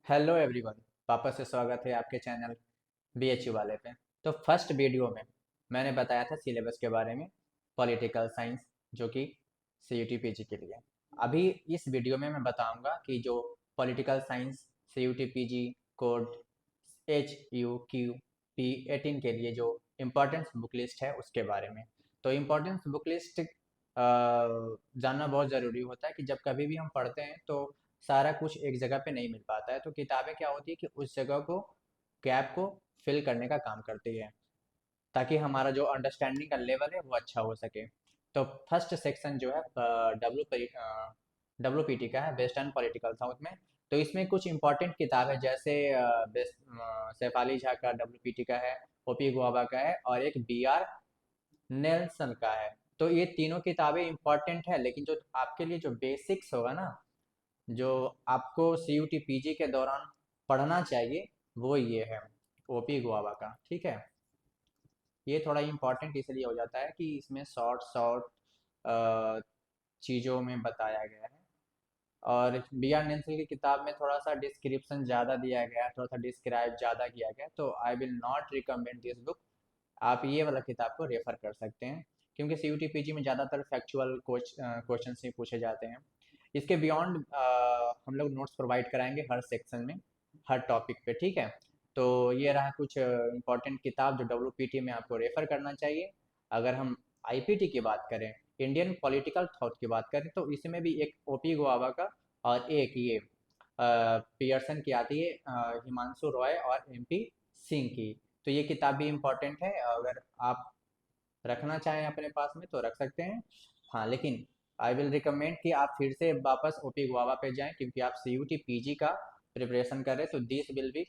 Hello everyone. वापस से स्वागत है आपके चैनल बीएचयू वाले पे। तो फर्स्ट वीडियो में मैंने बताया था सिलेबस के बारे में, पॉलिटिकल साइंस, जो कि सीयूटी पीजी के लिए। अभी इस वीडियो में मैं बताऊंगा कि जो political science CUET PG code HUQP 18 के लिए जो इम्पोर्टेंस बुक लिस्ट है उसके बारे में। तो इम्पोर्टेंस बुक लिस्ट जानना बहुत ज़रूरी होता है कि जब कभी भी हम पढ़ते हैं तो सारा कुछ एक जगह पे नहीं मिल पाता है। तो किताबें क्या होती है कि उस जगह को, गैप को फिल करने का काम करती है, ताकि हमारा जो अंडरस्टैंडिंग का लेवल है वो अच्छा हो सके। तो फर्स्ट सेक्शन जो है डब्ल्यू पी टी का है, वेस्टर्न पॉलिटिकल साउथ में। तो इसमें कुछ इंपॉर्टेंट किताब है, जैसे शेफाली झा का डब्ल्यू पी टी का है, ओपी गुआवा का है और एक BR नेल्सन का है। तो ये तीनों किताबें इंपॉर्टेंट है, लेकिन जो आपके लिए जो बेसिक्स होगा ना, जो आपको CUT PG के दौरान पढ़ना चाहिए, वो ये है, ओपी गुआवा का। ठीक है, ये थोड़ा इम्पोर्टेंट इसलिए हो जाता है कि इसमें शॉर्ट शॉर्ट चीज़ों में बताया गया है। और BR नेल्सन की किताब में थोड़ा सा डिस्क्रिप्शन ज़्यादा दिया गया है, थोड़ा सा डिस्क्राइब ज़्यादा किया गया है। तो I will not recommend this book. आप ये वाला किताब को रेफर कर सकते हैं, क्योंकि CUT PG में ज़्यादातर फैक्चुअल क्वेश्चन ही पूछे जाते हैं। इसके बियॉन्ड हम लोग नोट्स प्रोवाइड कराएंगे हर सेक्शन में, हर टॉपिक पे। ठीक है, तो ये रहा कुछ इंपॉर्टेंट किताब जो WPT में आपको रेफर करना चाहिए। अगर हम IPT की बात करें, इंडियन पॉलिटिकल थॉट की बात करें, तो इसमें भी एक ओपी गोवावा का और एक ये पियर्सन की आती है, हिमांशु रॉय और MP सिंह की। तो ये किताब भी इम्पोर्टेंट है, अगर आप रखना चाहें अपने पास में तो रख सकते हैं। हाँ, लेकिन आई विल रिकमेंड कि आप फिर से वापस ओपी गोवा पे जाएं, क्योंकि आप CUT PG का प्रिपरेशन कर रहे हैं, तो this will be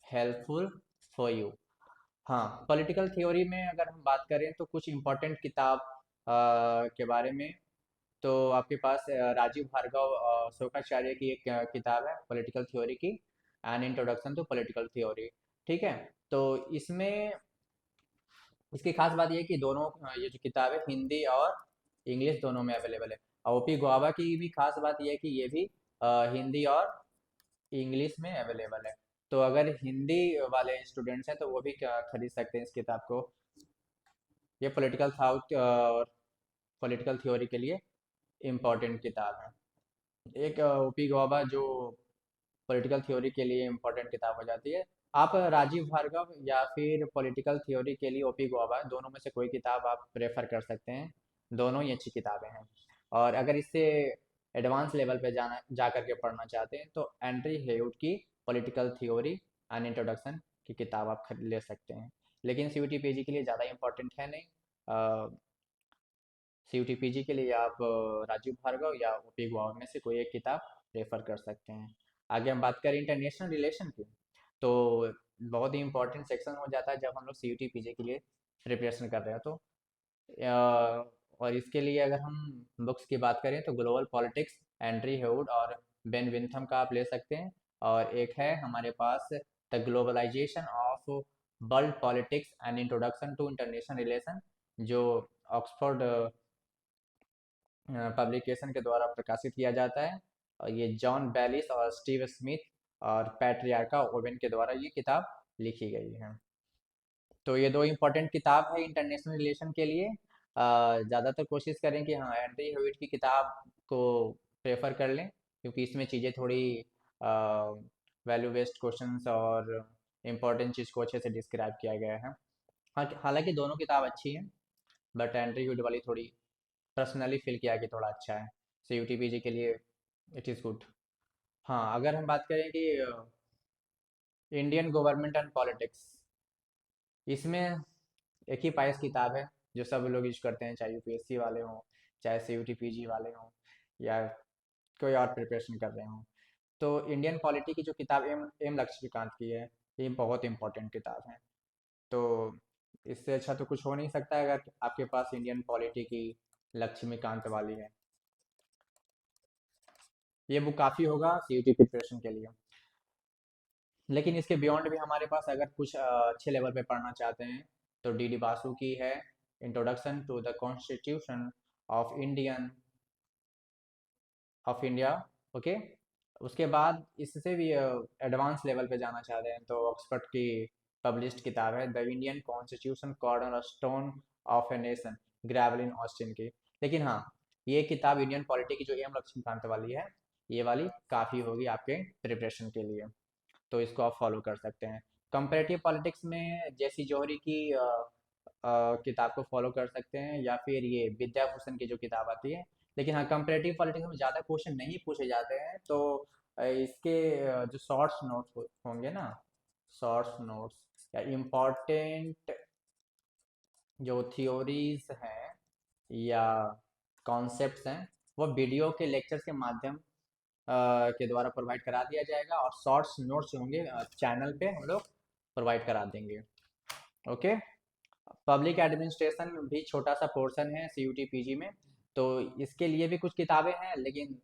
helpful for you. हाँ, पॉलिटिकल थ्योरी में अगर हम बात करें तो कुछ इम्पोर्टेंट किताब के बारे में, तो आपके पास राजीव भार्गव शोकाचार्य की एक किताब है पॉलिटिकल थ्योरी की, an introduction to political theory. ठीक है, तो इसमें इसकी खास बात यह है कि दोनों ये जो किताब है हिंदी और इंग्लिश दोनों में अवेलेबल है। और ओपी गुआवा की भी खास बात यह है कि ये भी हिंदी और इंग्लिश में अवेलेबल है। तो अगर हिंदी वाले स्टूडेंट्स हैं तो वो भी खरीद सकते हैं इस किताब को। ये पॉलिटिकल साउथ और पॉलिटिकल थ्योरी के लिए इम्पोर्टेंट किताब है। एक ओपी गुआवा जो पॉलिटिकल थ्योरी के लिए इम्पोर्टेंट किताब हो जाती है। आप राजीव भार्गव या फिर पॉलिटिकल थ्योरी के लिए ओपी गुआवा, दोनों में से कोई किताब आप प्रेफर कर सकते हैं। दोनों ही अच्छी किताबें हैं। और अगर इससे एडवांस लेवल पे जाना जा करके पढ़ना चाहते हैं तो एंड्री हेउड की पॉलिटिकल थ्योरी एंड इंट्रोडक्शन की किताब आप खरीद ले सकते हैं। लेकिन CUT PG के लिए ज़्यादा इंपॉर्टेंट है नहीं। CUT PG के लिए आप राजीव भार्गव या ओपी गुआवा में से कोई एक किताब रेफर कर सकते हैं। आगे हम बात करें इंटरनेशनल रिलेशन की, तो बहुत ही इंपॉर्टेंट सेक्शन हो जाता है जब हम लोग CUT PG के लिए प्रिपरेशन कर रहे हैं। तो और इसके लिए अगर हम बुक्स की बात करें तो ग्लोबल पॉलिटिक्स, एंड्री हेवुड और बेन विनथम का आप ले सकते हैं। और एक है हमारे पास the globalization of world politics and introduction to international relation, जो ऑक्सफोर्ड पब्लिकेशन के द्वारा प्रकाशित किया जाता है। और ये जॉन बैलिस और स्टीव स्मिथ और पैट्रियार्का ओवेन के द्वारा ये किताब लिखी गई है। तो ये दो इम्पोर्टेंट किताब है इंटरनेशनल रिलेशन के लिए। ज़्यादातर कोशिश करें कि हाँ, एंड्री हेविट की किताब को प्रेफर कर लें, क्योंकि इसमें चीज़ें थोड़ी वैल्यू बेस्ड क्वेश्चंस और इम्पोर्टेंट चीज़ को अच्छे से डिस्क्राइब किया गया है। हाँ, हालांकि दोनों किताब अच्छी हैं, बट एंड्री हेविट वाली थोड़ी पर्सनली फील किया कि थोड़ा अच्छा है। CUT PG के लिए इट इज़ गुड। हाँ, अगर हम बात करें कि इंडियन गवर्नमेंट एंड पॉलिटिक्स, इसमें एक ही पाइस किताब है जो सब लोग यूज करते हैं, चाहे UPSC वाले हों, चाहे CUT PG वाले हों, या कोई और प्रिपरेशन कर रहे हों। तो इंडियन पॉलिटी की जो किताब एम एम लक्ष्मीकांत की है, ये बहुत इंपॉर्टेंट किताब है। तो इससे अच्छा तो कुछ हो नहीं सकता है अगर आपके पास इंडियन पॉलिटी की लक्ष्मीकांत वाली है। ये बुक काफ़ी होगा CUT प्रिपरेशन के लिए। लेकिन इसके बियॉन्ड भी हमारे पास अगर कुछ अच्छे लेवल पे पढ़ना चाहते हैं तो DD बासु की है, introduction to the constitution of Indian of India. Okay, उसके बाद इससे भी एडवांस लेवल पे जाना चाहते हैं तो ऑक्सफोर्ड की पब्लिश्ड किताब है the Indian constitution corner stone of a nation, Granville Austin की। लेकिन हाँ, ये किताब इंडियन पॉलिटी की जो एम लक्ष्मीकांत वाली है, ये वाली काफ़ी होगी आपके प्रिपरेशन के लिए, तो इसको आप फॉलो कर सकते हैं। कंपैरेटिव पॉलिटिक्स में जैसी जौहरी की किताब को फॉलो कर सकते हैं, या फिर ये विद्याभूषण की जो किताब आती है। लेकिन हाँ, कंपैरेटिव पॉलिटिक्स में ज़्यादा क्वेश्चन नहीं पूछे जाते हैं, तो इसके जो शॉर्ट्स नोट्स होंगे ना, शॉर्ट्स नोट्स या इम्पोर्टेंट जो थियोरीज हैं या कॉन्सेप्ट्स हैं, वो वीडियो के लेक्चर्स के माध्यम के द्वारा प्रोवाइड करा दिया जाएगा, और शॉर्ट्स नोट्स होंगे चैनल पे हम लोग प्रोवाइड करा देंगे। ओके। पब्लिक एडमिनिस्ट्रेशन भी छोटा सा पोर्शन है CUT PG में, तो इसके लिए भी कुछ किताबें हैं, लेकिन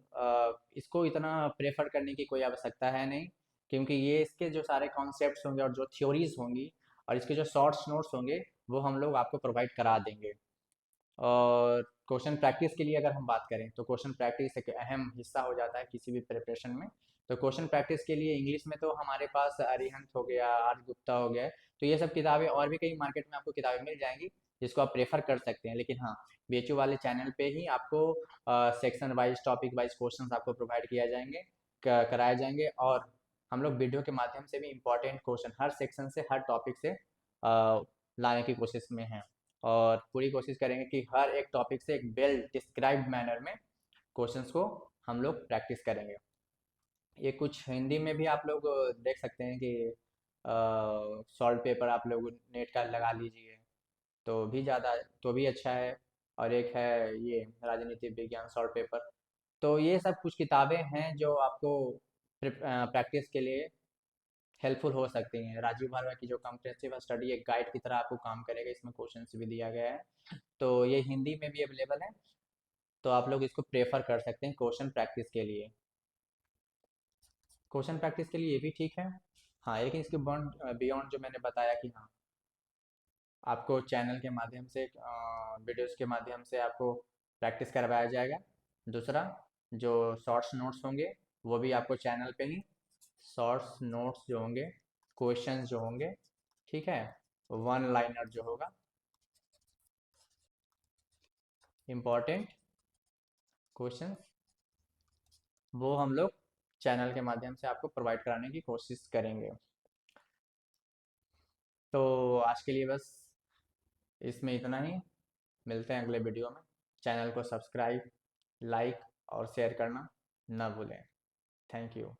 इसको इतना प्रेफर करने की कोई आवश्यकता है नहीं, क्योंकि ये इसके जो सारे कॉन्सेप्ट्स होंगे और जो थ्योरीज होंगी और इसके जो शॉर्ट्स नोट्स होंगे, वो हम लोग आपको प्रोवाइड करा देंगे। और क्वेश्चन प्रैक्टिस के लिए अगर हम बात करें, तो क्वेश्चन प्रैक्टिस एक अहम हिस्सा हो जाता है किसी भी प्रिपरेशन में। तो क्वेश्चन प्रैक्टिस के लिए इंग्लिश में तो हमारे पास अरिहंत हो गया, आर गुप्ता हो गया, तो ये सब किताबें, और भी कई मार्केट में आपको किताबें मिल जाएंगी जिसको आप प्रेफर कर सकते हैं। लेकिन हाँ, BHU वाले चैनल पे ही आपको section wise, topic wise question आपको प्रोवाइड किया जाएंगे, कराए जाएंगे, और हम लोग वीडियो के माध्यम से भी इंपॉर्टेंट क्वेश्चन हर सेक्शन से, हर टॉपिक से लाने की कोशिश में हैं। और पूरी कोशिश करेंगे कि हर एक टॉपिक से एक वेल डिस्क्राइब्ड मैनर में क्वेश्चंस को हम लोग प्रैक्टिस करेंगे। ये कुछ हिंदी में भी आप लोग देख सकते हैं कि सॉल्ट पेपर आप लोग नेट का लगा लीजिए, तो भी ज़्यादा, तो भी अच्छा है। और एक है ये राजनीति विज्ञान सॉल्ट पेपर। तो ये सब कुछ किताबें हैं जो आपको प्रैक्टिस के लिए हेल्पफुल हो सकती हैं। राजीव भारवा की जो कॉम्प्रिहेंसिव स्टडी एक गाइड की तरह आपको काम करेगा, इसमें क्वेश्चंस भी दिया गया है, तो ये हिंदी में भी अवेलेबल है, तो आप लोग इसको प्रेफर कर सकते हैं क्वेश्चन प्रैक्टिस के लिए। क्वेश्चन प्रैक्टिस के लिए ये भी ठीक है। हाँ, लेकिन इसके बियॉन्ड जो मैंने बताया कि हाँ, आपको चैनल के माध्यम से, वीडियोस के माध्यम से आपको प्रैक्टिस करवाया जाएगा। दूसरा, जो शॉर्ट्स नोट्स होंगे वो भी आपको चैनल पे ही, शॉर्ट्स नोट्स जो होंगे, क्वेश्चंस जो होंगे, ठीक है, वन लाइनर जो होगा, इम्पॉर्टेंट क्वेश्चन, वो हम लोग चैनल के माध्यम से आपको प्रोवाइड कराने की कोशिश करेंगे। तो आज के लिए बस इसमें इतना ही। मिलते हैं अगले वीडियो में। चैनल को सब्सक्राइब, लाइक और शेयर करना ना भूलें। Thank you.